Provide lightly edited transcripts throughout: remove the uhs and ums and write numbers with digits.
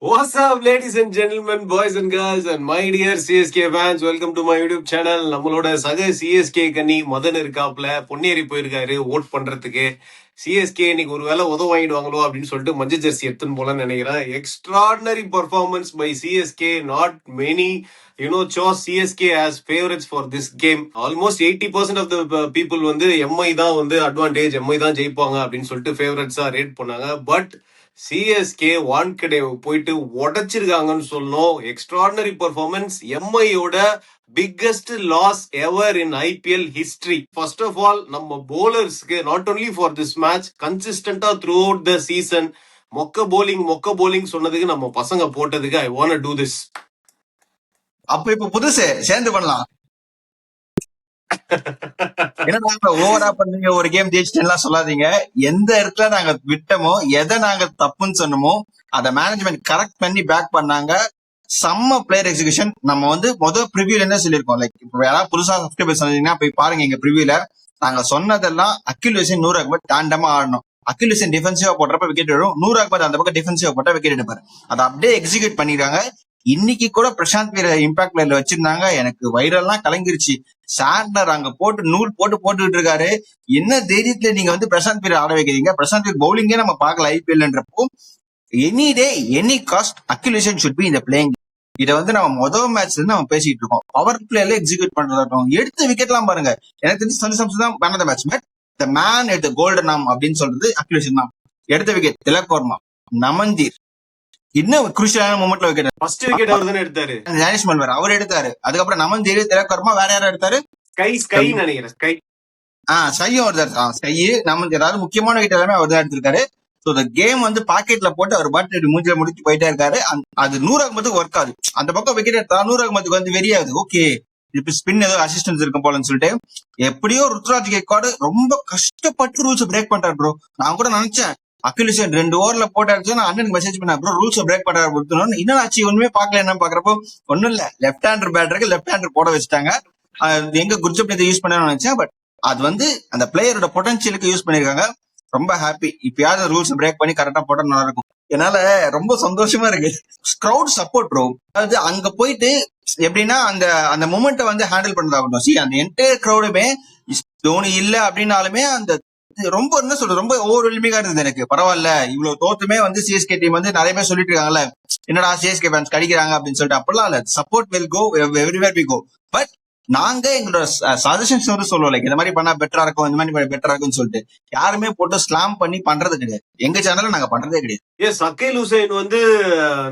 What's up, ladies and gentlemen, boys and girls, and my dear CSK fans? Welcome to my YouTube channel. நம்மளோட சக CSK கண்ணி மதன் இருக்காப்ல பொன்னேரி போயிருக்காரு vote பண்றதுக்கு. CSK இன்னைக்கு ஒரு வேலை உதவ வாங்கிடுவாங்களோ அப்படின்னு சொல்லிட்டு மஞ்சள் ஜெர்சி எடுத்துன்னு போலன்னு நினைக்கிறேன். Extraordinary performance by CSK. Not many chose CSK as favorites for this game. Almost 80% of the people வந்து எம்ஐ தான் வந்து அட்வான்டேஜ், எம்ஐ தான் ஜெயிப்பாங்க அப்படின்னு சொல்லிட்டு ஃபேவரட்ஸா ரேட் பண்ணாங்க. பட் சிஎஸ்கே வான்கடே போயிட்டு உடைச்சிருக்காங்கன்னு சொல்லணும். Extraordinary performance. எம்ஐயோட biggest loss ever in IPL history. First of all நம்ம போலர்ஸ்க்கு not only for this match, கன்சிஸ்டன்டா த்ரூ அவுட் த சீசன் மொக்க போலிங் சொன்னதுக்கு நம்ம பசங்க போட்டதுக்கு ஐ வாண்ட் டூ திஸ். அப்ப இப்ப புதுசு சேர்ந்து பண்ணலாம். ஏன்னா ஓவரா பண்ணீங்க ஒரு கேம் ஜெயிச்சிட்டேன்லாம் சொல்லாதீங்க. எந்த இடத்துல நாங்க விட்டோமோ, எதை நாங்க தப்புன்னு சொன்னோமோ அதை மேனேஜ்மெண்ட் கரெக்ட் பண்ணி பேக் பண்ணாங்க. செம்ம பிளேயர் எக்ஸிகியூஷன். நம்ம வந்து முதல் ப்ரிவியூல என்ன சொல்லியிருக்கோம், லைக் இப்போ யாராவது புதுசா சப்ஸ்கிரைபர் சொன்னீங்கன்னா போய் பாருங்க. எங்க ப்ரிவியூல நாங்க சொன்னதெல்லாம் அகில் ஹுசைன், நூர் அகமத் டாண்டமா ஆடணும். அகில் ஹுசைன் டிஃபென்சிவா போடுறப்ப விக்கெட் வரும், நூர் அகமத் அந்த பக்கம் டிஃபென்சிவா போட்டா விக்கெட் எடுப்பாரு. அதை அப்படியே எக்ஸிக்யூட் பண்ணிடுறாங்க. இன்னைக்கு கூட பிரசாந்த் வீர இம்பாக்ட் பிளேயர்ல வச்சிருந்தாங்க. எனக்கு வைரல்லாம் கலங்கிருச்சு. சாண்டர் அங்க போட்டு நூல் போட்டுக்கிட்டு இருக்காரு. என்ன தைரியத்துல நீங்க வந்து பிரசாந்த் வீர ஆட வைக்கிறீங்க? பிரசாந்த் வீர் பவுலிங்கே நம்ம பார்க்கல ஐபிஎல்ன்றப்போ. Any day any cost Akeal Hosein should be இந்த பிளேயிங். இதை வந்து நம்ம முதல் மேட்ச்ல இருந்து நம்ம பேசிட்டு இருக்கோம். பவர் பிளேல எக்ஸிக்யூட் பண்றதாட்டும் எடுத்த விக்கெட் எல்லாம் பாருங்க. எனக்கு தெரிஞ்சு சஞ்சு சாம்சன் தான் man of the match. But the man at the golden arm அப்படின்னு சொல்றது அகில் ஹுசைன் தான். எடுத்த விக்கெட் திலக் வர்மா, நமந்தீர், இன்னும் குருஷியலான மூமெண்ட்ல விக்கெட். ஃபர்ஸ்ட் விக்கெட் அவர் தானே எடுத்தாரு, ஜானிஷ் மல்வர் அவர் எடுத்தாரு. அதுக்கப்புறம் நமந்தீர், திலக் வர்மா, வேற யாரும் எடுத்தாரு? ஸ்கை நினைக்கிறேன். ஸ்கையும் எடுத்தாரு. ஸ்கை நமந்தீர், அதாவது முக்கியமான விக்கெட் எல்லாமே அவர் தான் எடுத்திருக்காரு. ஸோ இந்த கேம் வந்து பாக்கெட்ல போட்டு அவர் பாட்டு மூஞ்சில முடிச்சு போயிட்டே இருக்காரு. அது நூறு அகமத்துக்கு ஒர்க் ஆகுது. அந்த பக்கம் விக்கெட் எடுத்தா நூறு அகமத்துக்கு வந்து வெறியாகுது. ஓகே இப்ப ஸ்பின் ஏதோ அசிஸ்டன்ஸ் இருக்கும் போலன்னு சொல்லிட்டு எப்படியோ ருத்ராஜ் கேக்வாட் ரொம்ப கஷ்டப்பட்டு ரூல்ஸ் பிரேக் பண்றாரு ப்ரோ. நான் கூட நினைச்சேன் அகில் ஹுசைன் 2 ஓவர்ல போட்டாச்சு. நான் அண்ணனுக்கு மெசேஜ் பண்ணேன், ப்ரோ ரூல்ஸ் பிரேக் பண்றாரு கொடுத்தணும். இன்னும் ஆச்சு ஒண்ணுமே பாக்கல. என்ன பாக்குறப்போ ஒண்ணும் இல்ல, லெப்ட் ஹேண்டர் பேட்டருக்கு லெப்ட் ஹேண்டர் போட வச்சுட்டாங்க. எங்க குர்ஜப்னீத் யூஸ் பண்ணணும்னு நினைச்சேன். பட் அது வந்து அந்த பிளேயரோட பொட்டன்சியலுக்கு யூஸ் பண்ணிருக்காங்க. ரொம்ப ஹாப்பி. இப்பயாவது ரூல்ஸ் பிரேக் பண்ணி கரெக்டா போட்டா நல்லா இருக்கும். என்னால ரொம்ப சந்தோஷமா இருக்கு. Crowd support bro. அதாவது அங்க போயிட்டு எப்படின்னா அந்த அந்த மூமெண்ட்டை வந்து ஹேண்டில் பண்ணதாகட்டும். சி அந்த என்டையர் கிரௌடுமே தோனி இல்ல அப்படின்னாலுமே அந்த ரொம்ப என்ன சொல்றது, ரொம்ப ஓவர்வெல்மிங்கா இருந்தது எனக்கு. பரவாயில்ல இவ்வளவு தோத்துமே வந்து சிஎஸ்கே டீம் வந்து நிறைய பேர் சொல்லிட்டு இருக்காங்கல்ல, என்னடா சிஎஸ்கே ஃபேன்ஸ் கடிக்கிறாங்க அப்படின்னு சொல்லிட்டு. அப்படிலாம் இல்ல, support will go everywhere we go. But நாங்க எங்களோட சஜஷன்ஸ் வந்து சொல்லுவோம், லைக் இந்த மாதிரி பண்ணா பெட்டரா இருக்கும், இந்த மாதிரி பெட்டரா இருக்கும்னு சொல்லிட்டு. யாருமே போட்டு ஸ்லாம் பண்ணி பண்றது கிடையாது. எங்க சேனல்ல நாங்க பண்றதே கிடையாது. எஸ், அகில் ஹுசைன் வந்து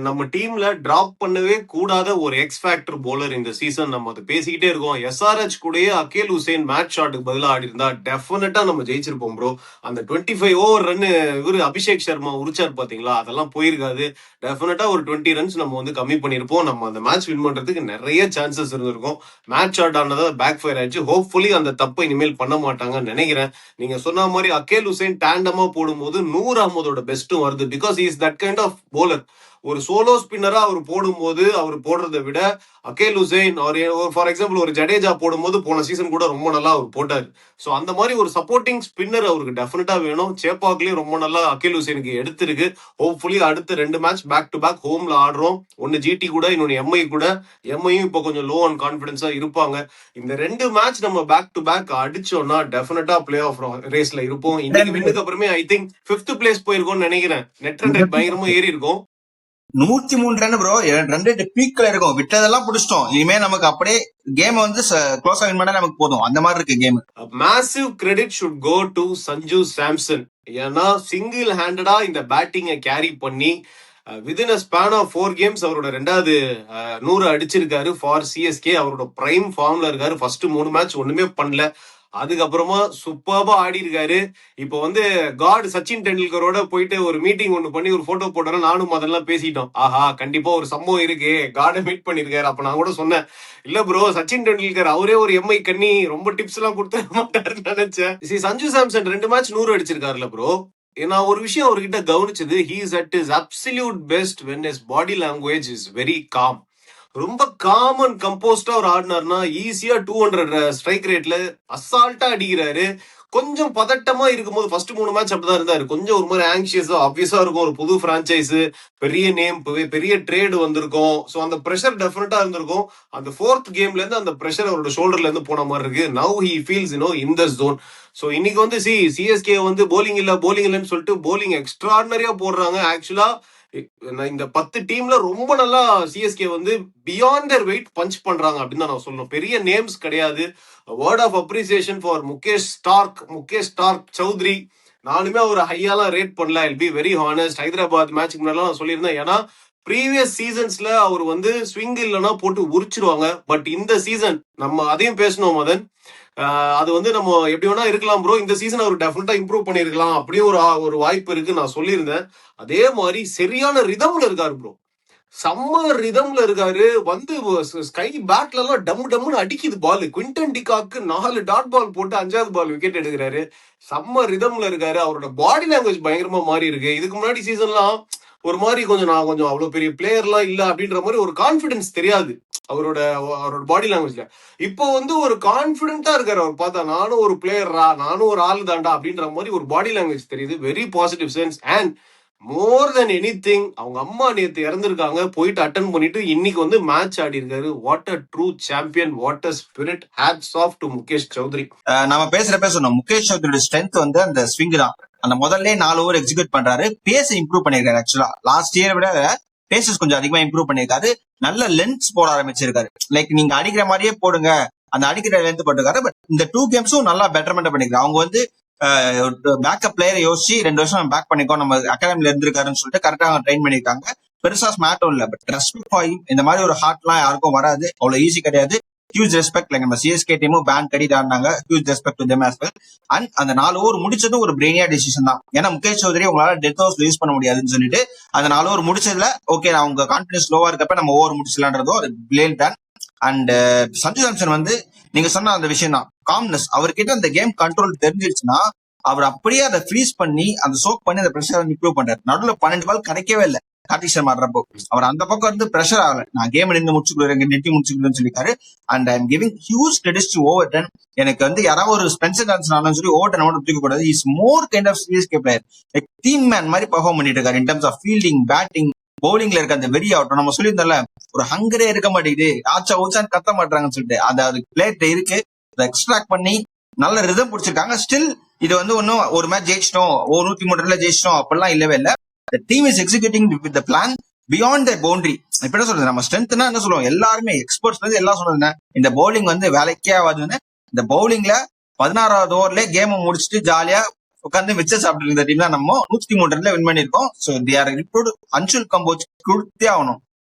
நம்ம டீம்ல டிராப் பண்ணவே கூடாத ஒரு எக்ஸ் ஃபேக்டர் போலர் இந்த சீசன். நம்ம அதை பேசிக்கிட்டே இருக்கோம். எஸ்ஆர்ஹெச் கூடயே அகில் ஹுசைன் மேட்ச் ஷாட்டுக்கு பதிலாக ஆடி இருந்தா டெஃபினட்டா நம்ம ஜெயிச்சிருப்போம் ப்ரோ. அந்த 25 ஓவர் ரன் இவரு அபிஷேக் சர்மா உரிச்சார் பாத்தீங்களா, அதெல்லாம் போயிருக்காது. டெஃபினட்டா ஒரு 20 ரன்ஸ் நம்ம வந்து கம்மி பண்ணிருப்போம். நம்ம அந்த மேட்ச் வின் பண்றதுக்கு நிறைய சான்சஸ் இருந்திருக்கும். மேட்ச் ஷாட் ஆனதா பேக் ஃபயர் ஆயிடுச்சு. ஹோப்ஃபுல்லி அந்த தப்பை இனிமேல் பண்ண மாட்டாங்கன்னு நினைக்கிறேன். நீங்க சொன்ன மாதிரி அகில் ஹுசைன் டாண்டமா போடும்போது நூர் அகமதோட பெஸ்ட்டும் வருது. Because is that kind of bowler. ஒரு சோலோ ஸ்பின்னரா அவர் போடும்போது அவர் போடுறதை விட அகில் ஹுசைன் ஃபார் எக்ஸாம்பிள் ஒரு ஜடேஜா போடும்போது போன சீசன் கூட ரொம்ப நல்லா அவர் போட்டாரு. ஸோ அந்த மாதிரி ஒரு சப்போர்ட்டிங் ஸ்பின்னர் அவருக்கு டெஃபினட்டா வேணும். சேப்பாக்லயும் ரொம்ப நல்லா அகில் ஹுசைனுக்கு எடுத்திருக்கு. ஹோப்ஃபுல்லி அடுத்த 2 மேட்ச் பேக் டு பேக் ஹோம்ல ஆடுறோம். ஒன்னு ஜிடி கூட, இன்னொன்னு எம்ஐ கூட. எம்ஐயும் இப்போ கொஞ்சம் லோ அண்ட் கான்பிடன்ஸா இருப்பாங்க. இந்த 2 மேட்ச் நம்ம பேக் டு பேக் அடிச்சோம்னா டெஃபினட்டா பிளே ஆஃப் ரேஸ்ல இருப்போம். இன்னைக்கு வின்னுக்கு அப்புறமே ஐ திங்க் 5th பிளேஸ் போயிருக்கோம்னு நினைக்கிறேன். நெட் ரன் ரேட் பயங்கரமா ஏறி இருக்கும். 103 ரன் ப்ரோ. ரன் ரேட் பீக்ல இருக்கும். விட்டதெல்லாம் பிடிச்சிட்டோம். இனிமே நமக்கு அப்படியே கேம் வந்து க்ளோஸ் ஆகி பண்ணா நமக்கு போதும். அந்த மாதிரி இருக்கு game. Massive credit should go to Sanju Samson. ஏன்னா சிங்கிள் ஹேண்டடா இந்த பேட்டிங்கை கேரி பண்ணி within a span of 4 games அவரோட 2வது 100 அடிச்சிருக்காரு ஃபார் சிஎஸ்கே. அவரோட பிரைம் ஃபார்ம்ல இருக்காரு. ஃபர்ஸ்ட் 3 மேட்ச் ஒண்ணுமே பண்ணல. அதுக்கப்புறமா சூப்பர்பா ஆடி இருக்காரு. இப்போ வந்து காட் சச்சின் டெண்டுல்கரோட போயிட்டு ஒரு மீட்டிங் ஒண்ணு பண்ணி ஒரு போட்டோ போட்டோம். நானும் அதெல்லாம் பேசிட்டோம். ஆஹா கண்டிப்பா ஒரு சம்பவம் இருக்கு, காடை மீட் பண்ணிருக்காரு. அப்ப நான் கூட சொன்னேன், இல்ல ப்ரோ சச்சின் டெண்டுல்கர் அவரே ஒரு எம்ஐ கண்ணி, ரொம்ப டிப்ஸ் எல்லாம் கொடுத்த மாட்டாருன்னு நினைச்சேன். சஞ்சு சாம்சன் 2 மேட்ச் 100 அடிச்சிருக்காருல ப்ரோ. நான் ஒரு விஷயம் அவர்கிட்ட கவனிச்சது, he is at is absolute best when is body language is very calm. ரொம்ப காமன் கம்போஸ்டா ஒரு ஆடினார்னா ஈஸியா 200 ஸ்ட்ரைக் ரேட்ல அசால்ட்டா அடிக்கிறாரு. கொஞ்சம் பதட்டமா இருக்கும்போது ஃபர்ஸ்ட் 3 மேட்ச் அப்படிதான் இருந்தாரு. கொஞ்சம் ஒரு மாதிரி ஆங்ஷியஸா ஆப்வியஸா இருக்கும். ஒரு புது பிரான்ச்சைஸ், பெரிய நேம், பெரிய ட்ரேடு வந்திருக்கும். ஸோ அந்த ப்ரெஷர் டெஃபினட்டா இருந்திருக்கும். அந்த 4th கேம்ல இருந்து அந்த ப்ரெஷர் அவரோட ஷோல்டர்ல இருந்து போன மாதிரி இருக்கு. Now he feels in the zone. So இன்னைக்கு வந்து சிஎஸ்கே வந்து போலிங் இல்லைன்னு சொல்லிட்டு போலிங் எக்ஸ்ட்ராடினரியா போடுறாங்க. ஆக்சுவலா இந்த 10 டீம்ல ரொம்ப நல்லா சிஎஸ்கே வந்து பியாண்ட் தேர் வெயிட் பஞ்ச் பண்றாங்க அப்படின்னு தான் நான் சொல்லணும். பெரிய நேம்ஸ் கிடையாது. Word of appreciation for Mukesh Starc Choudhary. நானுமே அவர் ஹையாலாம் ரேட் பண்ணல. I'll be very honest. Hyderabad மேட்ச்க்கு முன்னாடி நான் சொல்லியிருந்தேன். ஏன்னா ப்ரீவியஸ் சீசன்ஸ்ல அவர் வந்து ஸ்விங் இல்லைன்னா போட்டு உரிச்சிருவாங்க. பட் இந்த சீசன் நம்ம அதையும் பேசணும் மதன். அது வந்து நம்ம எப்படி வேணா இருக்கலாம் ப்ரோ. இந்த சீசன் அவர் டெஃபினட்டா இம்ப்ரூவ் பண்ணிருக்கலாம். அப்படியே ஒரு வாய்ப்பு இருக்கு நான் சொல்லியிருந்தேன். அதே மாதிரி சரியான ரிதம்ல இருக்காரு ப்ரோ. செம்ம ரிதம்ல இருக்காரு. வந்து ஸ்கை பேட்ல எல்லாம் டம்முன்னு அடிக்குது பால். குவிண்டன் டிகாக்கு 4 டாட் பால் போட்டு 5வது பால் விக்கெட் எடுக்கிறாரு. செம்ம ரிதம்ல இருக்காரு. அவரோட பாடி லாங்குவேஜ் பயங்கரமா மாறி இருக்கு. இதுக்கு முன்னாடி சீசன்லாம் ஒரு மாதிரி நான் கொஞ்சம் அவ்வளவு பெரிய பிளேயர்லாம் இல்ல அப்படின்ற மாதிரி ஒரு கான்பிடன்ஸ் தெரியாது அவரோட பாடி லாங்குவேஜ்ல. இப்போ வந்து ஒரு கான்பிடென்ட்டா இருக்காரு. அவர் பார்த்தா நானும் ஒரு பிளேயரா, நானும் ஒரு ஆள் தாண்டா அப்படின்ற மாதிரி ஒரு பாடி லாங்குவேஜ் தெரியுது. Very positive sense. And more then any thing, அவங்க அம்மா நேத்து இறந்திருக்காங்க. போயிட்டு அட்டன் பண்ணிட்டு இன்னைக்கு வந்து மேட்ச் ஆடி இருக்காரு. What a true champion, what a spirit. Hats off to Mukesh Choudhary. நம்ம பேசுறப்ப சொன்னோம் முகேஷ் சௌத்ரியோட ஸ்ட்ரென்த் வந்து அந்த ஸ்விங் தான். அந்த முதல்ல 4 ஓவர் எக்ஸிக்யூட் பண்றாரு. பேஸ் இம்ப்ரூவ் பண்ணிருக்காரு. ஆக்சுவலா லாஸ்ட் இயர் விட பேசஸ் கொஞ்சம் அதிகமா இம்ப்ரூவ் பண்ணிருக்காரு. நல்ல லென்த் போட ஆரம்பிச்சிருக்காரு. லைக் நீங்க அடிக்கிற மாதிரியே போடுங்க, அந்த அடிக்கிற லென்த் போட்டுருக்காரு. பட் இந்த 2 கேம்ஸும் நல்லா பெட்டர்மெண்ட் பண்ணிருக்காரு. அவங்க வந்து பேக்கப் பிளேயரை யோசிச்சு 2 வருஷம் பேக் பண்ணிக்கோ, நம்ம அகாடமில இருந்திருக்காருன்னு சொல்லிட்டு கரெக்டா அவங்க ட்ரெயின் பண்ணிருக்காங்க. பெருசா ஸ்மார்ட்டும் இல்ல. But respect for him. இந்த மாதிரி ஒரு ஹார்ட்லாம் யாருக்கும் வராது. அவ்வளவு ஈஸி கிடையாது. Huge respect. லைக் நம்ம சிஎஸ்கே டீமும் பேன் கட்டிட்டு ஆடினாங்க. Huge respect to them as well. And அந்த 4 ஓவர் முடிச்சதும் ஒரு பிரெயினியா டிசிஷன் தான். ஏன்னா முகேஷ் சௌத்ரி உங்களால டெத் ஓவர்ஸ் யூஸ் பண்ண முடியாதுன்னு சொல்லிட்டு அந்த 4 ஓவர் முடிச்சதுல ஓகே நான் உங்க கான்பிடன்ஸ் லோவா இருக்கப்ப நம்ம ஓவர் முடிச்சலான்றதோ அது பிளேன் தான். அண்ட் சஞ்சு சாம்சன் வந்து நீங்க சொன்ன அந்த விஷயம் தான், காம்னஸ். அவர்கிட்ட அந்த கேம் கண்ட்ரோல் தெரிஞ்சிருச்சுன்னா அவர் அப்படியே அதை ஃப்ரீஸ் பண்ணி அந்த சோக் பண்ணி அந்த ப்ரெஷர் இம்ப்ரூவ் பண்றாரு. நடுவில் 12 பால் கிடைக்கவே இல்லை கார்த்திக் சர்மா ஆடுறப்போ. அவர் அந்த பக்கம் இருந்து ப்ரெஷர் ஆகல, நான் கேம் நின்று முடிச்சுக்கிறேன், நெட்டி முடிச்சுக்கிறேன்னு சொல்லியிருக்காரு. And I am giving huge credits to Overton. எனக்கு வந்து யாராவது ஒரு ஸ்பென்சர் ஜான்சன் ஆனாலும் சொல்லி ஓவர்டன் மட்டும் தூக்க கூடாது. Is more kind of CSK player. Like team man மாதிரி பெர்ஃபார்ம் பண்ணிட்டு இருக்காரு. In terms of fielding, batting, பவுலிங்ல இருக்க அந்த வெறி ஆகட்டும். நம்ம சொல்லியிருந்தோம்ல ஒரு ஹங்கரே இருக்க மாட்டேங்குது, ஆச்சா ஊச்சான்னு கத்த மாட்டாங்கன்னு சொல்லிட்டு அது பிளேட் இருக்கு. அதை எக்ஸ்ட்ராக்ட் பண்ணி நல்ல ரிதம் பிடிச்சிருக்காங்க. ஸ்டில் இது வந்து ஒன்னும் ஒரு மேட்ச் ஜெயிச்சிட்டோம், 103 ரன்ல ஜெயிச்சிட்டோம் அப்படிலாம் இல்லவே இல்லை. The team is executing with the plan beyond their boundary. இப்ப என்ன சொல்றது, நம்ம ஸ்ட்ரென்த்னா என்ன சொல்லுவோம், எல்லாருமே எக்ஸ்பர்ட்ஸ் வந்து எல்லாம் சொல்றது இந்த பவுலிங் வந்து வேலைக்கே ஆகாதுன்னு. இந்த பவுலிங்ல 16வது ஓவர்ல கேம் முடிச்சுட்டு ஜாலியா உட்காந்து மிச்சர் சாப்பிட்டு இருந்த டீம் தான் நம்ம 103 ரன்ல வின் பண்ணிருக்கோம். So they are improved. Anshul Kamboj கொடுத்தே ஆகணும்.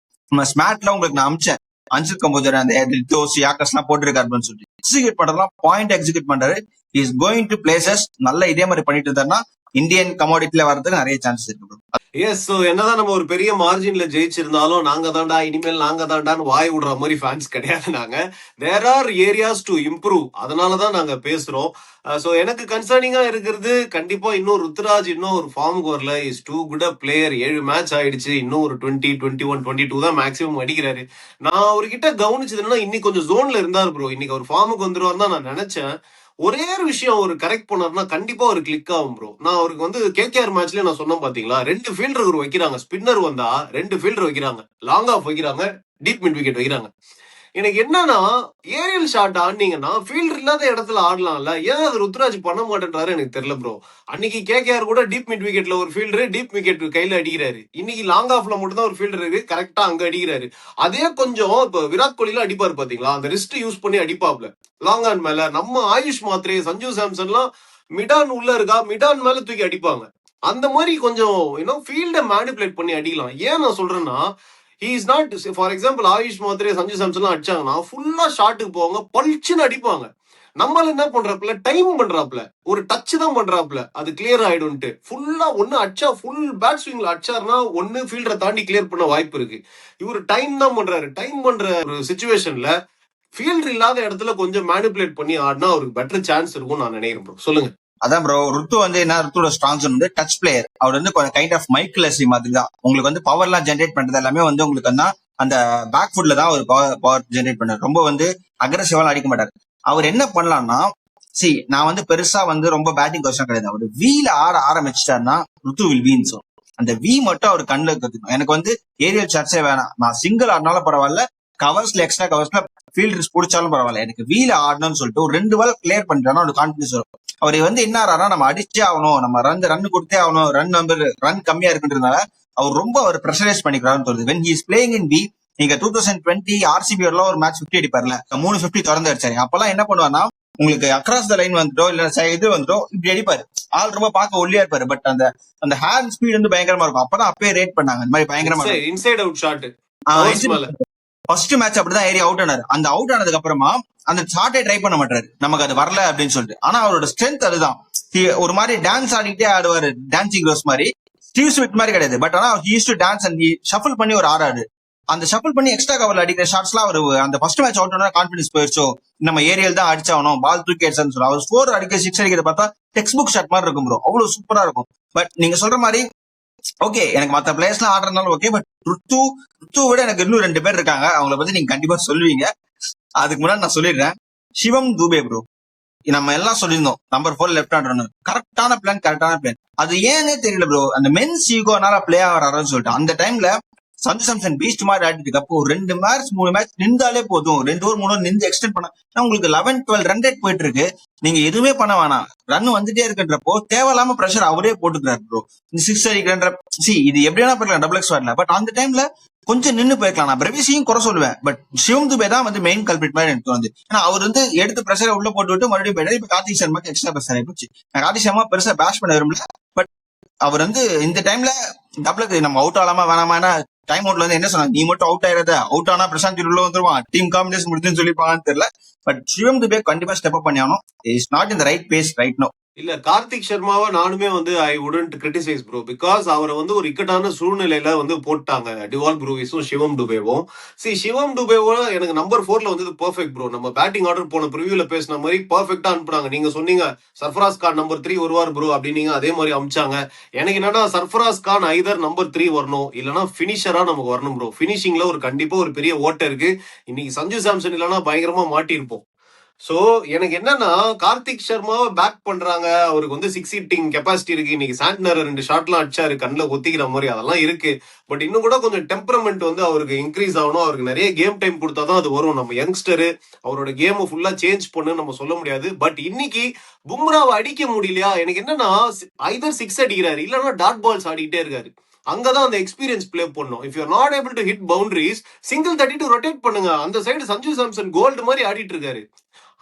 நம்ம ஸ்மார்ட்ல உங்களுக்கு நான் அமிச்சேன், அன்சுல் கம்போஜர் அந்த தோஸ் யாக்கர்ஸ் எல்லாம் போட்டிருக்காருன்னு சொல்லிட்டு எக்ஸிக்யூட் பண்றதுலாம் பாயிண்ட் எக்ஸிக்யூட் பண்றாரு. Is going to places. நல்ல இதே மாதிரி பண்ணிட்டு இருந்தாருன்னா இந்தியன் கமாடிட்டில வர்றதுக்கு நிறைய சான்சஸ் இருக்கு. எஸ். ஸோ என்னதான் நம்ம ஒரு பெரிய மார்ஜின்ல ஜெயிச்சிருந்தாலும் இனிமேல் நாங்க தாண்டான்னு வாய் விடுற மாதிரி ஃபேன்ஸ் கிடையாது நாங்க. There are areas to improve. அதனாலதான் நாங்க பேசுறோம். ஸோ எனக்கு கன்சர்னிங்கா இருக்கிறது கண்டிப்பா இன்னும் ருத்ராஜ் இன்னும் ஒரு ஃபார்முக்கு வரல. Is too good a player. 7 match ஆயிடுச்சு. இன்னும் ஒரு 20, 21, 22 தான் மேக்ஸிமம் அடிக்கிறாரு. நான் அவர்கிட்ட கவனிச்சதுன்னா இன்னைக்கு கொஞ்சம் ஜோன்ல இருந்தாரு ப்ரோ. இன்னைக்கு அவர் ஃபார்முக்கு வந்துருவார் தான் நான் நினைச்சேன். ஒரே ஒரு விஷயம் அவர் கரெக்ட் பண்ணாருன்னா கண்டிப்பா ஒரு கிளிக் ஆகும் ப்ரோ. நான் அவருக்கு வந்து கேகேஆர் மேட்ச்ல நான் சொன்னேன் பாத்தீங்களா, 2 ஃபீல்டர் வைக்கிறாங்க. ஸ்பின்னர் வந்தா 2 ஃபீல்டர் வைக்கிறாங்க, லாங் ஆஃப் வைக்கிறாங்க, டீப் மிட் விக்கெட் வைக்கிறாங்க. எனக்கு என்னன்னா ஏரியல் ஷாட் ஆடினீங்கன்னா ஃபீல்டர் இல்லாத இடத்துல ஆடலாம்ல. ஏன் அது ருத்ராஜ் பண்ண மாட்டேன்றாரு எனக்கு தெரியல ப்ரோ. அன்னைக்கு கேகேஆர் கூட டீப் மிட் விக்கெட்ல ஒரு ஃபீல்டர் டீப் விக்கெட் கையில அடிக்கிறாரு. இன்னைக்கு லாங் ஆஃப்ல மட்டும் தான் ஒரு ஃபீல்டர் இருக்கு, கரெக்டா அங்க அடிக்கிறாரு. அதே கொஞ்சம் இப்ப விராட் கோலிலாம் அடிப்பாரு பாத்தீங்களா, அந்த ரிஸ்ட் யூஸ் பண்ணி அடிப்பாப்ல லாங் ஆன் மேல. நம்ம ஆயுஷ் மாத்ரே, சஞ்சு சாம்சன்லாம் மிடான் உள்ள இருக்கா, மிடான் மேல தூக்கி அடிப்பாங்க. அந்த மாதிரி கொஞ்சம் ஃபீல்ட மேனிபுலேட் பண்ணி அடிக்கலாம். ஏன் நான் சொல்றேன்னா, he is not, for example Ayush Mhatre, Sanju சாம்சன்லாம் அடிச்சாங்கன்னா ஃபுல்லா ஷாட்டுக்கு போவாங்க, பளிச்சுன்னு அடிப்பாங்க. நம்மள என்ன பண்றாப்ல, டைம் பண்றாப்ல, ஒரு டச் தான் பண்றாப்ல, அது கிளியர் ஆயிடும்ட்டு. ஃபுல்லா ஒன்னு அடிச்சா ஃபுல் பேட் ஸ்விங்ல அடிச்சாருன்னா ஒன்னு ஃபீல்டரை தாண்டி கிளியர் பண்ண வாய்ப்பு இருக்கு. இவர் டைம் தான் பண்றாரு. டைம் பண்ற ஒரு சிச்சுவேஷன்ல ஃபீல்டர் இல்லாத இடத்துல கொஞ்சம் மேனிபுலேட் பண்ணி ஆடினா அவருக்கு பெட்டர் சான்ஸ் இருக்கும் நான் நினைக்கிறேன் ப்ரோ. சொல்லுங்க. அதான் ப்ரோ, ருத்து வந்து என்ன, ருத்தோட ஸ்ட்ராங்ஸ் வந்து டச் பிளேயர். அவர் வந்து கொஞ்சம் கைண்ட் ஆஃப் மைக்கேல் லெஸ்லி மாதிரி தான். உங்களுக்கு வந்து பவர் எல்லாம் ஜென்ரேட் பண்றது எல்லாமே வந்து உங்களுக்கு வந்து அந்த பேக் ஃபுட்ல தான் அவர் பவர் ஜெனரேட் பண்ணார். ரொம்ப வந்து அக்ரெசிவாலாம் அடிக்க மாட்டார். அவர் என்ன பண்ணலாம்னா, நான் வந்து பெருசா வந்து ரொம்ப பேட்டிங் கொஸ்டின் கிடையாது. அவர் வீல ஆட ஆரம்பிச்சிட்டாருன்னா ருத்து வில் வீன். ஸோ அந்த வி மட்டும் அவர் கண்ணில் கத்துக்கணும். எனக்கு வந்து ஏரியல் சார்ஜே வேணாம், நான் சிங்கிள் ஆடினாலும் பரவாயில்ல, கவர்ஸ்ல எக்ஸ்ட்ரா கவர்ஸ்ல ஃபீல்டர்ஸ் பிடிச்சாலும் பரவாயில்ல, எனக்கு வீல ஆடணும்னு சொல்லிட்டு ஒரு 2 பால் கிளியர் பண்ணிட்டாருன்னா ஒரு கான்பிடன்ஸ் வரும். அவர் வந்து என்ன ஆறாரா, நம்ம அடிச்சே ஆகணும், நம்ம ரன் கொடுத்தே ஆகணும், ரன் கம்மியா இருக்குன்றதுனால அவர் ப்ரெஷரைஸ் பண்ணிக்கிறாருன்னு தோணுது. When he is playing in P, நீங்க 2020 RCB ஒரு மேட்ச் 50 அடிப்பார்ல, 350 தொடர்ந்து அடிச்சாரு. அப்பெல்லாம் என்ன பண்ணுவாருன்னா, உங்களுக்கு அக்ராஸ் த லைன் வந்துட்டோ இல்ல இது வந்துட்டோ இப்படி அடிப்பாரு. ஆள் ரொம்ப பார்க்க ஒல்லியா இருப்பாரு, பட் அந்த ஹேண்ட் ஸ்பீட் வந்து பயங்கரமா இருக்கும். அப்பதான் அப்பயே ரேட் பண்ணாங்க இந்த மாதிரி பயங்கரமா inside out shot. First match அப்படிதான் ஏறி அவுட் ஆனாரு. அந்த அவுட் ஆனதுக்கு அப்புறமா அந்த ஷாட்டை ட்ரை பண்ண மாட்டாரு, நமக்கு அது வரல அப்படின்னு சொல்லிட்டு. ஆனா அவரோட ஸ்ட்ரென்த் அதுதான். ஒரு மாதிரி டான்ஸ் ஆடிக்கிட்டே ஆடுவாரு, டான்சிங் ரோஸ் மாதிரி. ஸ்டீவ் ஸ்மித் மாதிரி கிடையாது, பட் ஆனா he use to dance and shuffle பண்ணி ஒரு ஆறாரு. அந்த ஷஃபிள் பண்ணி எக்ஸ்ட்ரா கவர்ல அடிக்கிற ஷாட்ஸ்லாம் அவர் அந்த ஃபர்ஸ்ட் மேட்ச் அவுட் ஆனா கான்பிடன்ஸ் போயிடுச்சோ, நம்ம ஏரியல் தான் அடிச்சாகணும், பால் தூக்கி அடிச்சான்னு சொல்ல அவர் ஸ்கோர் அடிக்க 6 அடிக்கிறத பார்த்தா டெக்ஸ்ட் புக் ஷாட் மாதிரி இருக்கும் ப்ரோ, அவ்வளவு சூப்பரா இருக்கும். பட் நீங்க சொல்ற மாதிரி ஓகே, எனக்கு மத்த பிளேயர்ஸ் எல்லாம் ஆடுறதுனால ஓகே, பட் ருத்து விட எனக்கு இன்னும் 2 பேர் இருக்காங்க, அவங்கள பத்தி நீங்க கண்டிப்பா சொல்லுவீங்க. அதுக்கு முன்னாடி நான் சொல்லிடுறேன், சிவம் துபே ப்ரோ. நம்ம எல்லாம் சொல்லியிருந்தோம் நம்பர் 4 லெஃப்ட் ஹேண்டர், கரெக்டான பிளான். அது ஏன்னே தெரியல ப்ரோ, அந்த மென்ஸ் ஈகோனால பிளே ஆகிறாருன்னு சொல்லிட்டு அந்த டைம்ல சஞ்சு சாம்சன் பீஸ்ட் மாதிரி ஆடிட்டு அப்போ 2 மேட்ச் 3 மேட்ச் நின்றாலே போதும், 2 ஓவர் 3 ஓவர் நின்று எக்ஸ்டெண்ட் பண்ண உங்களுக்கு 11-12 ரன் ரேட் போயிட்டு இருக்கு. நீங்க எதுவுமே பண்ண வேணாம், ரன் வந்துட்டே இருக்குன்றப்போ தேவையில்லாம பிரஷர் அவரே போட்டுக்கிறாரு ப்ரோ. இந்த 6 அடிக்கிறன்ற இது எப்படியா போயிருக்கலாம் டபுள் எக்ஸ் வரல, பட் அந்த டைம்ல கொஞ்சம் நின்று போயிருக்கலாம். நான் பிரவிசியும் குறை சொல்லுவேன், பட் சிவம் துபே தான் வந்து மெயின் கல்பிரிட் மாதிரி எனக்கு வந்து. ஏன்னா அவர் வந்து எடுத்து பிரஷரை உள்ள போட்டு விட்டு மறுபடியும் போயிட்டாரு. இப்ப கார்த்திக் சர்மாக்கு எக்ஸ்ட்ரா பிரஷர் ஆயிடுச்சு. நான் கார்த்திக் சர்மா பெருசா பேஷ் பண்ண விரும்பல, பட் அவர் வந்து இந்த டைம்ல டபுளுக்கு நம்ம அவுட் ஆகலாமா வேணாமா, டைம் அவுட்ல வந்து என்ன சொன்னாங்க, நீ மட்டும் அவுட் ஆயிரத, அவுட் ஆனா பிரசாந்த் உள்ள வந்துருவான், டீம் காம்பினேஷன் முடிஞ்சுன்னு சொல்லிப்பாங்கன்னு தெரியல. பட் சிவம் துபே கண்டிப்பா ஸ்டெப் அப் பண்ணி ஆகணும். Is not in the right pace right now. இல்ல, கார்த்திக் சர்மாவை நானுமே வந்து I wouldn't criticise bro, because அவரை வந்து ஒரு இக்கட்டான சூழ்நிலையில வந்து போட்டாங்க டிவால் ப்ரூவிஸும் சிவம் டுபேவும். சிவம் டுபேவும் எனக்கு நம்பர் 4ல வந்து பெர்ஃபெக்ட் ப்ரோ. நம்ம பேட்டிங் ஆர்டர் போன ப்ரிவியூல பேசின மாதிரி பெர்ஃபெக்டா அனுப்புறாங்க. நீங்க சொன்னீங்க சர்ஃபராஸ் கான் நம்பர் 3 வருவார் ப்ரோ அப்படின்னீங்க, அதே மாதிரி அமிச்சாங்க. எனக்கு என்னன்னா சர்ஃபராஸ் கான் ஐதர் நம்பர் 3 வரணும், இல்லைன்னா பினிஷரா நமக்கு வரணும் ப்ரோ. பினிஷிங்ல கண்டிப்பா ஒரு பெரிய ஓட்டை இருக்கு. இன்னைக்கு சஞ்சு சாம்சன் இல்லைன்னா பயங்கரமா மாட்டியிருப்போம். சோ எனக்கு என்னன்னா, கார்த்திக் சர்மாவை பேக் பண்றாங்க, அவருக்கு வந்து 6 ஹிட்டிங் கெப்பாசிட்டி இருக்கு. இன்னைக்கு சாண்ட்னர் 2 ஷாட்லாம் அடிச்சாரு, கண்ணில் ஒத்திக்கிற மாதிரி, அதெல்லாம் இருக்கு. பட் இன்னும் கூட கொஞ்சம் டெம்பரமெண்ட் வந்து அவருக்கு இன்க்ரீஸ் ஆகணும். அவருக்கு நிறைய கேம் டைம் கொடுத்தாதான் அது வரும். நம்ம யங்ஸ்டரு அவரோட கேமை ஃபுல்லா சேஞ்ச் பண்ணு நம்ம சொல்ல முடியாது. பட் இன்னைக்கு பும்ராவை அடிக்க முடியலையா, எனக்கு என்னன்னா ஐதர் 6 அடிக்கிறாரு, இல்லைன்னா டாட் பால்ஸ் ஆடிக்கிட்டே இருக்காரு. அங்கதான் அந்த எக்ஸ்பீரியன்ஸ் பிளே பண்ணும். If you are not able to hit boundaries, single தட்டிட்டு ரொட்டேட் பண்ணுங்க. அந்த சைடு சஞ்சு சாம்சன் கோல்டு மாதிரி ஆடிட்டு இருக்காரு.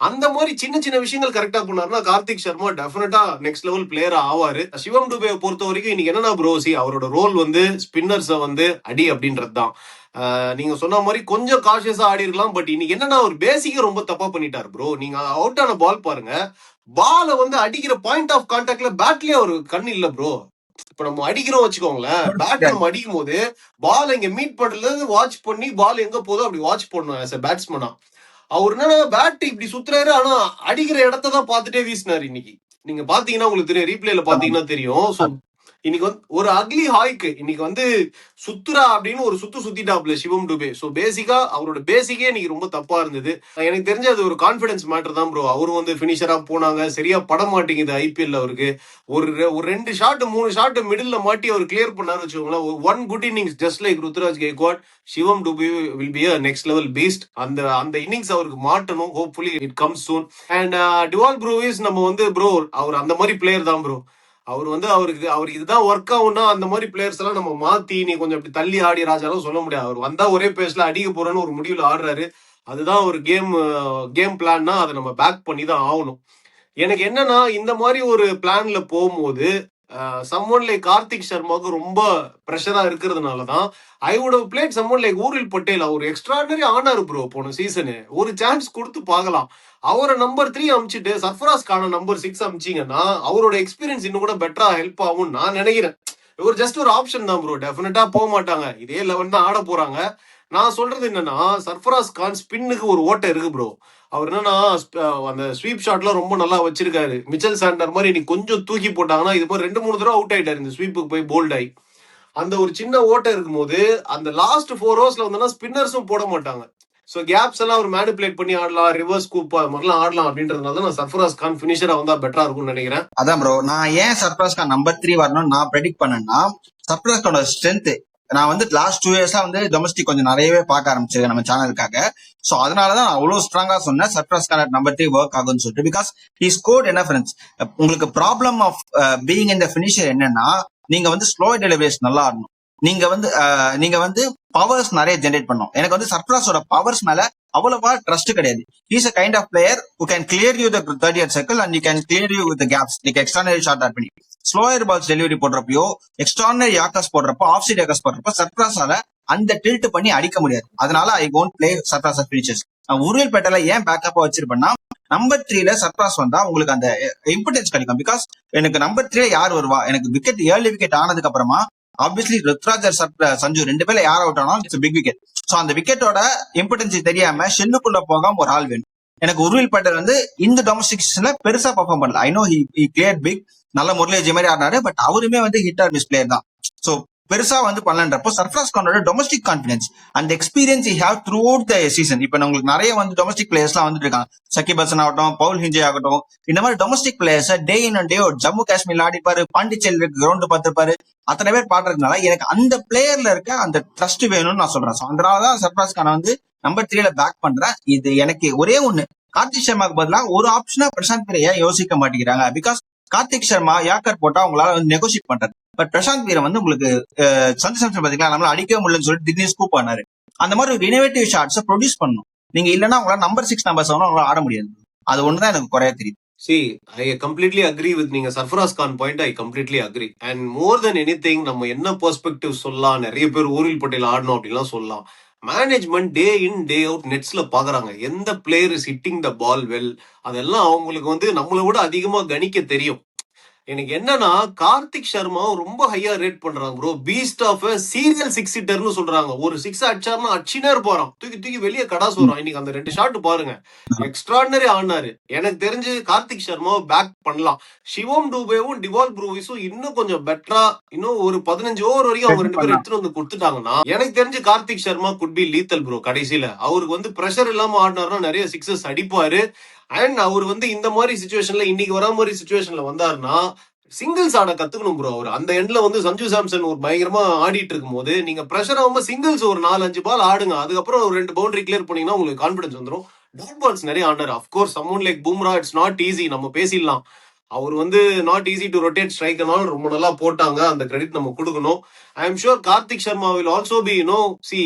அந்த மாதிரி சின்ன சின்ன விஷயங்கள் கரெக்டா பண்ணாருன்னா கார்த்திக் சர்மா டெஃபினட்டா நெக்ஸ்ட் லெவல் பிளேயர் ஆவாரு. சிவம் டுபே பொறுத்த வரைக்கும் இன்னைக்கு என்னன்னா ப்ரோசி, அவரோட ரோல் வந்து ஸ்பின்னர்ஸை வந்து அடி அப்படின்றது தான். நீங்க சொன்ன மாதிரி கொஞ்சம் காஷியஸா ஆடி இருக்கலாம். பட் இன்னைக்கு என்னன்னா ஒரு பேசிக்கா ரொம்ப தப்பா பண்ணிட்டாரு ப்ரோ. நீங்க அவுட் ஆன பால் பாருங்க, பாலை வந்து அடிக்கிற பாயிண்ட் ஆஃப் கான்டாக்ட்ல பேட்லயே ஒரு கண் இல்ல ப்ரோ. இப்ப நம்ம அடிக்கிறோம் வச்சுக்கோங்களேன், பேட் நம்ம அடிக்கும் போது பால் இங்க மீட் பண்றதுல வாட்ச் பண்ணி பால் எங்க போதோ அப்படி வாட்ச் பண்ணணும் ஆஸ் எ பேட்ஸ்மேனா. அவர் என்னன்னா பேட் இப்படி சுத்துறாரு, ஆனா அடிக்கிற இடத்தான் பார்த்துட்டே வீசினாரு. இன்னைக்கு நீங்க பாத்தீங்கன்னா உங்களுக்கு தெரியும், ரீப்ளேல பாத்தீங்கன்னா தெரியும். சோ இன்னைக்கு வந்து ஒரு அக்லி ஹாய்க்கு இன்னைக்கு வந்து சுத்துரா அப்படின்னு ஒரு சுத்திட்டாப்ல சிவம் டுபே. சோ பேசிக்கா அவரோட பேசிக்கே இன்னைக்கு ரொம்ப தப்பா இருந்தது. எனக்கு தெரிஞ்ச அது ஒரு கான்பிடன்ஸ் மேட்டர் தான் ப்ரோ. அவரும் வந்து பினிஷரா போனாங்க, சரியா பட மாட்டேங்குது ஐபிஎல்ல அவருக்கு. ஒரு 2 ஷாட் 3 ஷாட் மிடில் மாட்டி அவர் கிளியர் பண்ணாரு வச்சுக்கோங்களேன். One good innings just like Ruturaj Gaikwad, Shivam Dube will be a next level beast. அந்த இன்னிங்ஸ் அவருக்கு மாட்டணும். Hopefully it comes soon. And Dewald Brevis நம்ம வந்து ப்ரோ அவர் அந்த மாதிரி பிளேயர் தான் ப்ரோ. அவர் வந்து அவருக்கு இதுதான் ஒர்க் ஆகும்னா அந்த மாதிரி பிளேயர்ஸ் எல்லாம் நம்ம மாத்தி நீ கொஞ்சம் அப்படி தள்ளி ஆடி ராஜாலும் சொல்ல முடியாது. அவர் வந்தா ஒரே பேஸ்ல அடிக்க போறேன்னு ஒரு முடிவுல ஆடுறாரு. அதுதான் ஒரு கேம் பிளான்னா அதை நம்ம பேக் பண்ணி தான் ஆகணும். எனக்கு என்னன்னா இந்த மாதிரி ஒரு பிளான்ல போகும்போது சம்மன் லைக் கார்த்திக் சர்மாவுக்கு ரொம்ப ப்ரெஷரா இருக்கிறதுனாலதான் I would have played someone like Urvil Patel. அவர் எக்ஸ்ட்ராடனரி ஆனாரு ப்ரோ போன சீசனு. ஒரு சான்ஸ் கொடுத்து பார்க்கலாம். அவரை நம்பர் 3 அமிச்சிட்டு சர்ஃபராஸ் கான நம்பர் 6 அமிச்சிங்கன்னா அவரோட எக்ஸ்பீரியன்ஸ் இன்னும் கூட பெட்டரா ஹெல்ப் ஆகும் நான் நினைக்கிறேன். ஒரு ஜஸ்ட் ஒரு ஆப்ஷன் தான் ப்ரோ. டெஃபினட்டா போக மாட்டாங்க, இதே 11 தான் ஆட போறாங்க. நான் சொல்றது என்னன்னா சர்ஃபராஸ் கான் ஸ்பின்னுக்கு ஒரு ஓட்டை இருக்கு ப்ரோ. அவர் என்னன்னா அந்த ஸ்வீப் ஷாட்லாம் ரொம்ப நல்லா வச்சிருக்காரு. மிச்சல் சாண்டர் மாதிரி இன்னைக்கு கொஞ்சம் தூக்கி போட்டாங்கன்னா இது மாதிரி 2-3 தடவை அவுட் ஆயிட்டாரு இந்த ஸ்வீப்புக்கு போய் போல்ட் ஆகி. அந்த ஒரு சின்ன ஓட்டை இருக்கும்போது அந்த லாஸ்ட் 4 ஓவர்ஸ்ல வந்தோம்னா ஸ்பின்னர்ஸும் போட மாட்டாங்க. ஸோ கேப்ஸ் எல்லாம் அவர் மேனிபுலேட் பண்ணி ஆடலாம், ரிவர்ஸ் ஸ்கூப் அது மாதிரிலாம் ஆடலாம் அப்படின்றதுனால நான் சர்ஃபராஸ் கான் ஃபினிஷரா வந்தா பெட்டரா இருக்கும்னு நினைக்கிறேன். அதான் ப்ரோ, நான் ஏன் சர்ஃபராஸ் கான் நம்பர் 3 வரணும்னு நான் ப்ரெடிக்ட் பண்ணேன்னா, சர்ஃபராஸ் கானோட ஸ்ட்ரென்த் நான் வந்து லாஸ்ட் 2 இயர்ஸா வந்து டொமஸ்டிக் கொஞ்சம் நிறையவே பார்க்க ஆரம்பிச்சிருக்கேன் நம்ம சேனலுக்காக. சோ அதனாலதான் நான் அவ்வளவு ஸ்ட்ராங்கா சொன்னேன் சர்ஃபராஸ் கான் நம்பர் 3 ஒர்க் ஆகும்னு சொல்லிட்டு. பிகாஸ் ஹி ஸ்கோர்ட் என்ன ஃப்ரெண்ட்ஸ். உங்களுக்கு problem of being in the finisher என்னன்னா, நீங்க வந்து ஸ்லோ டெலிவரிஸ் நல்லா ஆடணும். நீங்க வந்து பவர்ஸ் நிறைய ஜென்ரேட் பண்ணும். எனக்கு வந்து சர்ஃபராஸோட பவர்ஸ் மேல அவ்வளவா ட்ரஸ்ட் கிடையாது. Is a kind of player who can clear you the 30th circle and he can clear you with the gaps, like extraordinary shot add பண்ணி ஸ்லோயர் பால்ஸ் டெலிவரி போடுறப்போ, extraordinary yorkers போடுறப்போ, off side yorkers போடுறப்போ சர்ஃபராஸால அந்த tilt பண்ணி அடிக்க முடியாது. அதனால ஐ won't play சர்ஃபராஸ் ஃபினிஷர்ஸ். நான் உருவில் பேட்டல ஏன் பேக்கப்பா வச்சிருப்பேன்னா, நம்பர் 3ல சர்ஃபராஸ் வந்தா உங்களுக்கு அந்த இம்பார்ட்டன்ஸ் கிடைக்கும். பிகாஸ் எனக்கு நம்பர் 3ல யார் வருவா, எனக்கு விக்கெட் ஏர்லி விக்கெட் ஆனதுக்கு அப்புறமா ஆப்வியஸ்லி ருத்ராஜ் சஞ்சு 2 பேர்ல யார் அவுட் ஆனாலும் இட்ஸ் பிக் விக்கெட். சோ அந்த விக்கெட்டோட இம்பார்ட்டன்ஸ் தெரியாம ஷெல்லுக்குள்ள போகாம ஒரு ஆள் வேணும். எனக்கு உருவில் பட்டேல் வந்து இந்த டொமஸ்டிக் சீசன்ல பெருசா பெர்ஃபார்ம் பண்ணல. I know he clear big, நல்ல முரளிஜி மாதிரி ஆடினாரு. பட் அவருமே வந்து ஹிட் ஆர் மிஸ் பிளேயர் தான். சோ பெருசா வந்து பண்ணலன்றப்போ சர்ஃபராஸ் கானோட டொமஸ்டிக் கான்ஃபிடன்ஸ் அந்த experience he have throughout the season. இப்ப உங்களுக்கு நிறைய வந்து டொமஸ்டிக் பிளேயர்ஸ் எல்லாம் வந்துட்டு இருக்காங்க. சகிப் ஹசன் ஆகட்டும், பவுல் ஹிஞ்சே ஆகட்டும், இந்த மாதிரி domestic players day in and day out Jammu காஷ்மீர்ல ஆடிப்பாரு, பாண்டிச்சேரியில கிரவுண்ட் பார்த்திருப்பாரு. அத்தனை பேர் பாடுறதுனால எனக்கு அந்த பிளேயர்ல இருக்க அந்த ட்ரஸ்ட் வேணும்னு நான் சொல்றேன். அதனாலதான் சர்ஃபராஸ் கானை வந்து நம்பர் 3ல பேக் பண்றேன். இது எனக்கு ஒரே ஒண்ணு, கார்த்திக் சர்மாக்கு பதிலாக ஒரு ஆப்ஷனா பிரசாந்த் வீரை ஏன் யோசிக்க மாட்டேங்கிறாங்க. பிகாஸ் கார்த்திக் சர்மா யாக்கர் போட்டா உங்களால வந்து நெகோசியேட் பண்றது. பட் பிரசாந்த் வீரை வந்து உங்களுக்கு சஞ்சு சாம்சன் பாத்தீங்களா, நம்மளால அடிக்க முடியலன்னு சொல்லிட்டு திடீர்னு ஸ்கூப் பண்ணாரு. அந்த மாதிரி ஒரு இனோவேட்டிவ் ஷாட்ஸ் ப்ரொடியூஸ் பண்ணணும். நீங்க இல்லன்னா உங்களால நம்பர் 6 நம்பர் 7 உங்களால ஆட முடியாது. அது ஒண்ணுதான் எனக்கு குறைய தெரியுது. See, I completely agree with நீங்க Sarfaraz Khan point. I completely agree. And more than anything, நம்ம என்ன பெர்ஸ்பெக்டிவ் சொல்லலாம், நிறைய பேர் ஊரில் பட்டேல் ஆடணும் அப்படின்லாம் சொல்லலாம். மேனேஜ்மெண்ட் டே இன் டே அவுட் நெட்ஸ்ல பாக்குறாங்க எந்த player is hitting the ball well. அதெல்லாம் அவங்களுக்கு வந்து நம்மளை விட அதிகமா கணிக்க தெரியும். எனக்கு என்னன்னா, கார்த்திக் சர்மா ரொம்ப ஹையா ரேட் பண்றாங்க ப்ரோ. பீஸ்ட் ஆஃப் சீரியல் 6 ஹிட்டர்னு சொல்றாங்க. ஒரு 6 அடிச்சாருன்னா அடிச்சினே போறான், தூக்கி தூக்கி வெளியே கடாசு வரும். இன்னைக்கு அந்த 2 ஷாட் பாருங்க, எக்ஸ்ட்ராடனரி ஆனாரு. எனக்கு தெரிஞ்சு கார்த்திக் சர்மாவை பேக் பண்ணலாம். சிவம் டூபேவும் டிவால் ப்ரூவிஸும் இன்னும் கொஞ்சம் பெட்டரா, இன்னும் ஒரு 15 ஓவர் வரைக்கும் அவங்க 2 பேரும் எடுத்துட்டு வந்து கொடுத்துட்டாங்கன்னா, எனக்கு தெரிஞ்சு Karthik Sharma could be lethal bro. கடைசியில அவருக்கு வந்து பிரஷர் இல்லாம ஆடினாருன்னா நிறைய சிக்ஸஸ் அடிப்பாரு. அண்ட் அவர் வந்து இந்த மாதிரி சுச்சுவேஷன்ல, இன்னைக்கு வர மாதிரி சுச்சுவேஷன்ல வந்தாருன்னா சிங்கிள்ஸ் ஆட கத்துக்கணும் ப்ரோ. அவர் அந்த எண்ட்ல வந்து சஞ்சு சாம்சன் ஒரு பயங்கரமா ஆடிட்டு இருக்கும் போது நீங்க பிரஷர் ஆகாம சிங்கிள்ஸ் ஒரு 4-5 பால் ஆடுங்க. அதுக்கப்புறம் ஒரு 2 பவுண்டரி கிளியர் பண்ணீங்கன்னா உங்களுக்கு கான்பிடன்ஸ் வந்துடும். டாட் பால்ஸ் நிறைய ஆனார். Of course someone like Bumrah it's not easy, நம்ம பேசிடலாம். அவர் வந்து நாட் ஈஸி டு ரொட்டேட் ஸ்ட்ரைக்கர்னால ரொம்ப நல்லா போட்டாங்க. அந்த கிரெடிட் நம்ம கொடுக்கணும். I am sure Karthik Sharma will also be see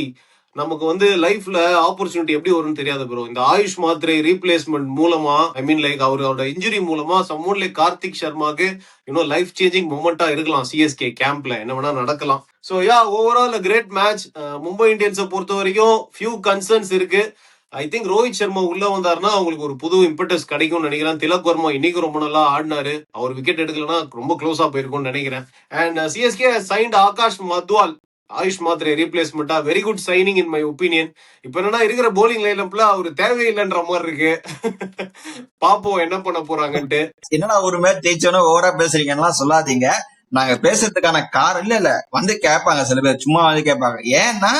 நமக்கு வந்து லைஃப்ல ஆப்பர்ச்சுனிட்டி எப்படி வரும்னு தெரியாது ப்ரோ. இந்த ஆயுஷ் மாத்திரை ரீப்ளேஸ்மெண்ட் மூலமா, ஐ மீன் லைக் அவரோட இன்ஜுரி மூலமா சம்மன் லைக் கார்த்திக் சர்மாக்கு லைஃப் சேஞ்சிங் மொமெண்டா இருக்கலாம். சிஎஸ்கே கேம்ப்ல என்ன வேணா நடக்கலாம். So yeah, overall great match. Mumbai இந்தியன்ஸை பொறுத்த வரைக்கும் ஃபியூ கன்சர்ன்ஸ் இருக்கு. ஐ திங்க் ரோஹித் சர்மா உள்ள வந்தாருன்னா அவங்களுக்கு ஒரு புது இம்பட்டஸ் கிடைக்கும்னு நினைக்கிறேன். திலக் வர்மா இன்னைக்கு ரொம்ப நல்லா ஆடினாரு. அவர் விக்கெட் எடுக்கலன்னா ரொம்ப க்ளோஸா போயிருக்கும்னு நினைக்கிறேன். And CSK signed Akash Madhwal Ayush Mhatre ரீப்ளேஸ்மெண்டா very good signing in my opinion. இப்ப என்னன்னா இருக்கிற போலிங் லைனப்ல அவரு தேவையில்லைன்ற மாதிரி இருக்கு. பாப்போம் என்ன பண்ண போறாங்கன்ட்டு. என்னடா ஒரு மேட்ச் ஜெயிச்சோன்னு ஓவரா பேசுறீங்கன்னா சொல்லாதீங்க. நாங்க பேசுறதுக்கான காரணம் இல்ல வந்து கேட்பாங்க சில பேர், சும்மா வந்து கேட்பாங்க. ஏன்னா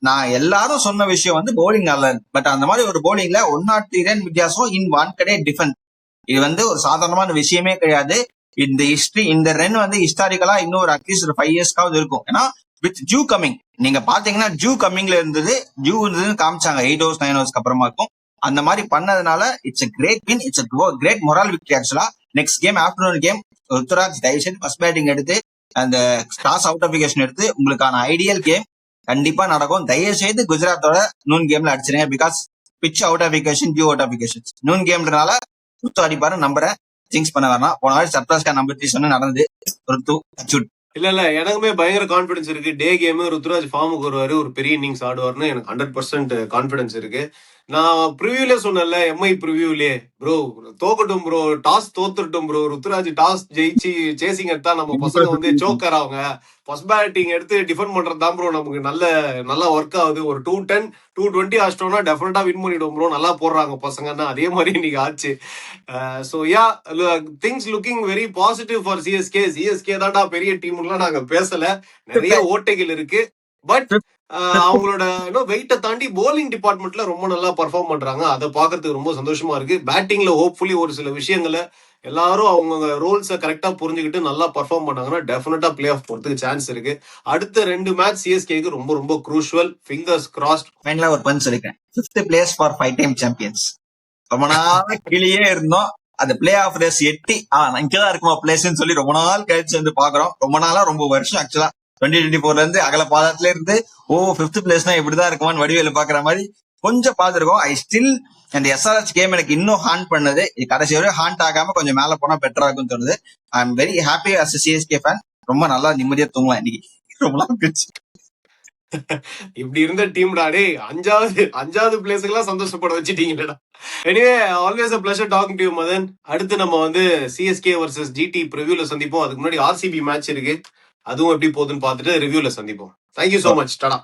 நான் எல்லாரும் சொன்ன விஷயம் வந்து போலிங் நல்ல, பட் அந்த மாதிரி ஒரு போலிங்ல 103 ரன் வித்தியாசம் இன் ஒன் கடே டிஃபென்ஸ். இது வந்து ஒரு சாதாரணமான விஷயமே கிடையாது. இந்த ஹிஸ்டரி, இந்த ரன் வந்து ஹிஸ்டாரிக்கலா இன்னும் ஒரு அட்லீஸ்ட் ஒரு 5 இயர்ஸ்க்காவது இருக்கும். ஏன்னா வித் ஜூ கமிங், நீங்க பாத்தீங்கன்னா ஜூ கமிங்ல இருந்தது, ஜூ இருந்ததுன்னு காமிச்சாங்க 8 ஓவர்ஸ் 9 ஓவர்ஸ்க்கு அப்புறமா இருக்கும். அந்த மாதிரி பண்ணதுனால it's a great win, it's a great moral victory. ஆக்சுவலா next game afternoon game Ruturaj தயவுசெய்து ஃபர்ஸ்ட் பேட்டிங் எடுத்து அந்த டாஸ் அவுட் ஆஃப் விக்கெட் எடுத்து உங்களுக்கான ஐடியல் கேம் கண்டிப்பா நடக்கும். தயவுசெய்து குஜராத்தோட நூன் கேம்ல அடிச்சிருங்க. Because pitch out of wicket, dew out of wicket. Noon கேம்ன்றனால ருத்து அடிப்பாரு நம்புறேன். திங்ஸ் பண்ண வேணாம். போன வாட்டி சர்ப்ரைஸ்கா நம்பர் 3 சொன்ன நடந்து ருத்து அச்சுட். இல்ல எனக்குமே பயங்கர கான்பிடன்ஸ் இருக்கு. டே கேம் ருத்துராஜ் ஃபார்முக்கு வருவாரு, ஒரு பெரிய இன்னிங்ஸ் ஆடுவார்னு எனக்கு 100% கான்பிடன்ஸ் இருக்கு. நான் ப்ரிவியூல சொன்னேன்ல, எம்ஐ ப்ரிவியூலே ப்ரோ தோக்கட்டும் ப்ரோ, டாஸ் தோத்துட்டோம் ப்ரோ, ருத்துராஜ் டாஸ் ஜெயிச்சு சேசிங் எடுத்தா நம்ம பசங்க வந்து சோக்கர் ஆகுங்க, ஃபர்ஸ்ட் பேட்டிங் எடுத்து டிஃபெண்ட் பண்றது தான் ப்ரோ நமக்கு நல்லா ஒர்க் ஆகுது, ஒரு 210 220 ஆச்சிட்டோம்னா டெஃபினட்டா வின் பண்ணிடுவோம் ப்ரோ, நல்லா போடுறாங்க பசங்கன்னா, அதே மாதிரி இன்னைக்கு ஆச்சு. So yeah, things looking very positive for CSK. CSK தான்டா பெரிய டீம்லாம் நாங்க பேசல, நிறைய ஓட்டைகள் இருக்கு. பட் அவங்களோட வெயிட்டை தாண்டி போலிங் டிபார்ட்மெண்ட்ல ரொம்ப நல்லா பர்ஃபார்ம் பண்றாங்க, அதை பாக்குறதுக்கு ரொம்ப சந்தோஷமா இருக்கு. பேட்டிங்ல ஹோப்ஃபுல்லி ஒரு சில விஷயங்களை எல்லாரும் அவங்க ரோல்ஸை கரெக்டா புரிஞ்சுக்கிட்டு நல்லா பர்ஃபார்ம் பண்ணாங்கன்னா டெஃபினட்டா பிளே ஆஃப் போறதுக்கு சான்ஸ் இருக்கு. அடுத்த 2 மேட்ச் சிஎஸ்கேக்கு ரொம்ப ரொம்ப குரூஷுவல். Fingers crossed. ஃபைனலா ஒரு பஞ்ச் சொல்லிக்கிறேன், 5th place for 5 time champions. ரொம்ப நாள் கீழே இருந்தோம், அந்த பிளே ஆஃப் ரேஸ் எட்டி இங்கதான் இருக்குமா பிளேஸ்ன்னு சொல்லி ரொம்ப நாள் கழிச்சு வந்து பாக்குறோம். ரொம்ப நாளா, ரொம்ப வருஷம் ஆக்சுவலா 2024 இருந்து அகல பாதத்துல இருந்து 5th பிளேஸ்னா இப்படிதான் இருக்குமான்னு வடிவேல பாக்குற மாதிரி கொஞ்சம் பாத்துருக்கோம். ஐ ஸ்டில் அந்த எஸ்ஆர்எச் கேம் எனக்கு இன்னும் ஹாண்ட் பண்ணது, கடைசி வரை ஹாண்ட் ஆகாம கொஞ்சம் மேல போனா பெட்டரா இருக்கும்னு தோணுது. I am very happy as CSK fan. ரொம்ப நல்லா நிம்மதியா தூங்கலாம் இன்னைக்கு, ரொம்ப நாள் கழிச்சு. இப்படி இருந்த டீம்டா டே, அஞ்சாவது பிளேஸுக்கு எல்லாம் சந்தோஷப்பட வச்சுட்டீங்களா. Anyway, always a pleasure talking to you Madan. அடுத்து நம்ம வந்து சிஎஸ்கே வர்சஸ் ஜிடி ப்ரிவியூல சந்திப்போம். அதுக்கு முன்னாடி ஆர்சிபி மேட்ச் இருக்கு, அதுவும் எப்படி போகுதுன்னு பார்த்துட்டு ரிவ்யூல சந்திப்போம். Thank you so much. டாடா.